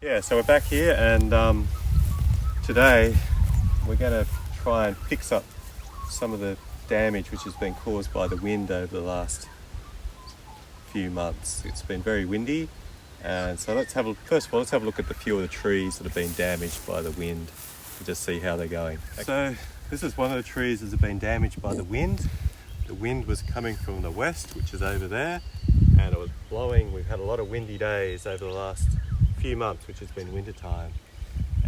Yeah, so we're back here and today we're going to try and fix up some of the damage which has been caused by the wind over the last few months. It's been very windy, and so first of all let's have a look at the few of the trees that have been damaged by the wind and just see how they're going. So this is one of the trees that have been damaged by the wind. The wind was coming from the west, which is over there, and it was blowing. We've had a lot of windy days over the last few months, which has been winter time,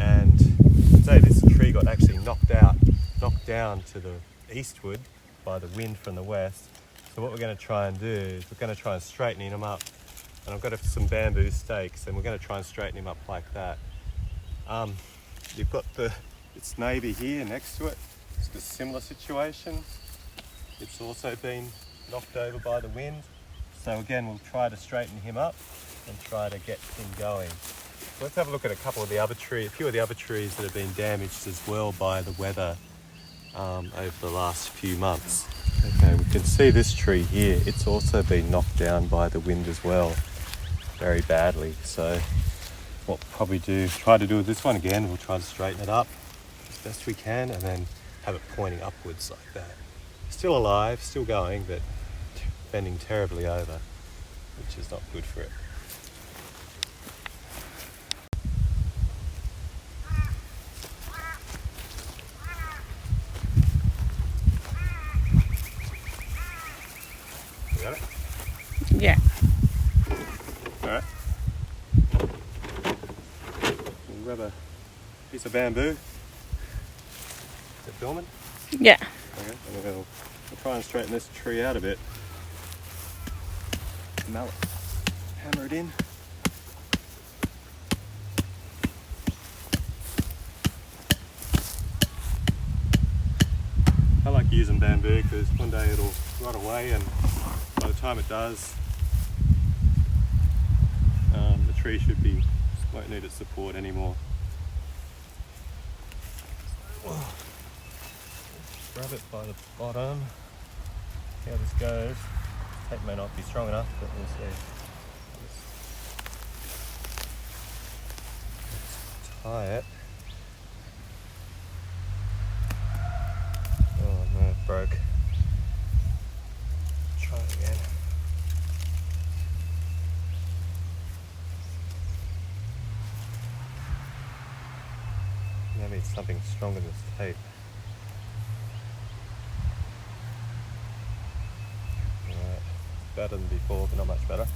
and today this tree got actually knocked down to the eastward by the wind from the west. So what we're going to try and do is we're going to try and straighten him up, and I've got some bamboo stakes and we're going to try and straighten him up like that. You've got its neighbour here next to it. It's a similar situation. It's also been knocked over by the wind. So again, we'll try to straighten him up and try to get him going. So let's have a look at a few of the other trees that have been damaged as well by the weather over the last few months. Okay, we can see this tree here. It's also been knocked down by the wind as well, very badly. So what we'll probably try to do with this one again, we'll try to straighten it up as best we can and then have it pointing upwards like that. Still alive, still going, but bending terribly over, which is not good for it. You got it? Yeah. Alright. We'll grab a piece of bamboo. Is it filming? Yeah. Okay, and we'll try and straighten this tree out a bit. Mallet, hammer it in. I like using bamboo because one day it'll rot away, and by the time it does, the tree won't need its support anymore. Grab it by the bottom. See how this goes. The tape may not be strong enough, but we'll see. Let's tie it. Oh no, it broke. Try it again. Maybe it's something stronger than this tape. Better than before, but not much better. I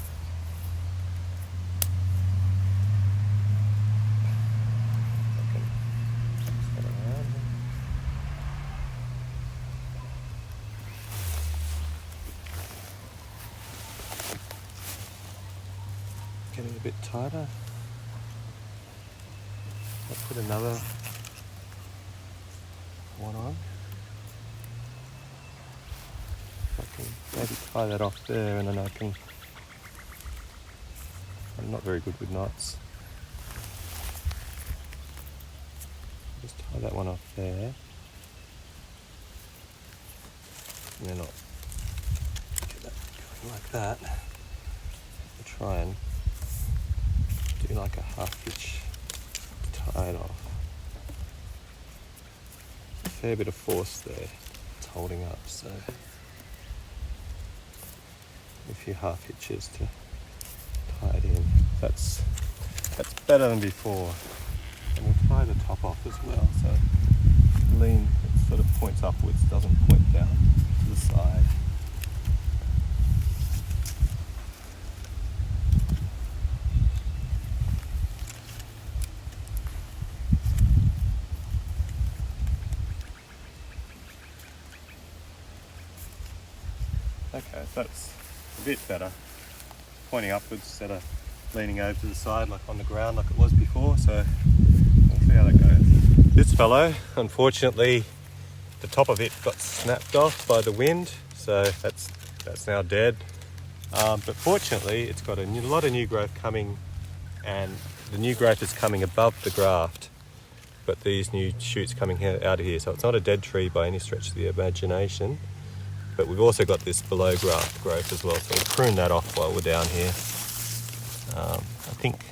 can spin around. Getting a bit tighter. I'll put another one on. I can maybe tie that off there, and then I'm not very good with knots. Just tie that one off there. And then I'll get that going like that. I'll try and do like a half hitch to tie it off. A fair bit of force there. It's holding up, so a few half hitches to tie it in. That's better than before. And we'll tie the top off as well, so it sort of points upwards, doesn't point down to the side. Okay, so that's a bit better, pointing upwards instead of leaning over to the side like on the ground like it was before, so we'll see how that goes. This fellow, unfortunately, the top of it got snapped off by the wind, so that's now dead. But fortunately, it's got a lot of new growth coming, and the new growth is coming above the graft, but these new shoots coming out of here, so it's not a dead tree by any stretch of the imagination. But we've also got this below graft growth as well, so we'll prune that off while we're down here. I think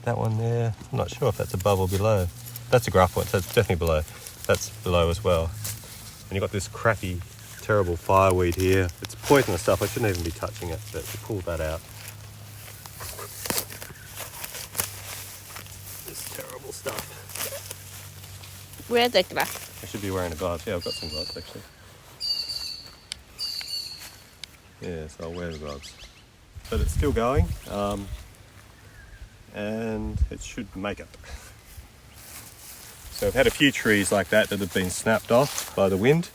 That one there, I'm not sure if that's above or below. That's a gruff one, so it's definitely below. That's below as well. And you've got this crappy, terrible fireweed here. It's poisonous stuff, I shouldn't even be touching it, but we pulled that out. This terrible stuff. Where's the glass? I should be wearing a glove. Yeah, I've got some gloves actually. Yeah, so I'll wear the gloves. But it's still going, and it should make it. So I've had a few trees like that that have been snapped off by the wind,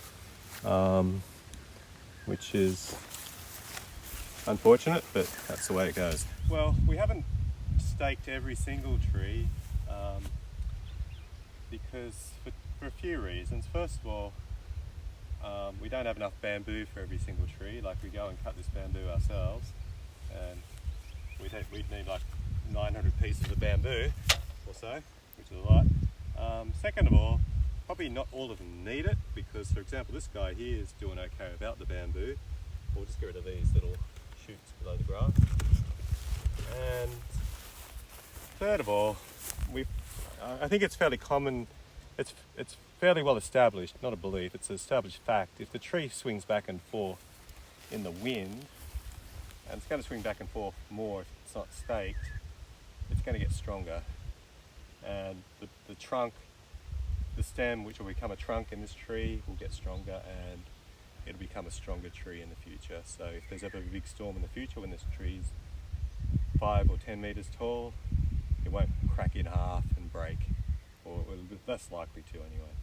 which is unfortunate, but that's the way it goes. Well, we haven't staked every single tree because for a few reasons. First of all, we don't have enough bamboo for every single tree. Like, we go and cut this bamboo ourselves, and we'd need like 900 pieces of bamboo or so, which is a lot. Second of all, probably not all of them need it, because for example this guy here is doing okay without the bamboo. We'll just get rid of these little shoots below the grass. And third of all, I think it's fairly common, it's fairly well established, not a belief, it's an established fact. If the tree swings back and forth in the wind, and it's going to swing back and forth more if it's not staked, it's going to get stronger. And the trunk, the stem, which will become a trunk in this tree, will get stronger, and it'll become a stronger tree in the future. So if there's ever a big storm in the future when this tree's 5 or 10 meters tall, it won't crack in half and break, or it'll be less likely to anyway.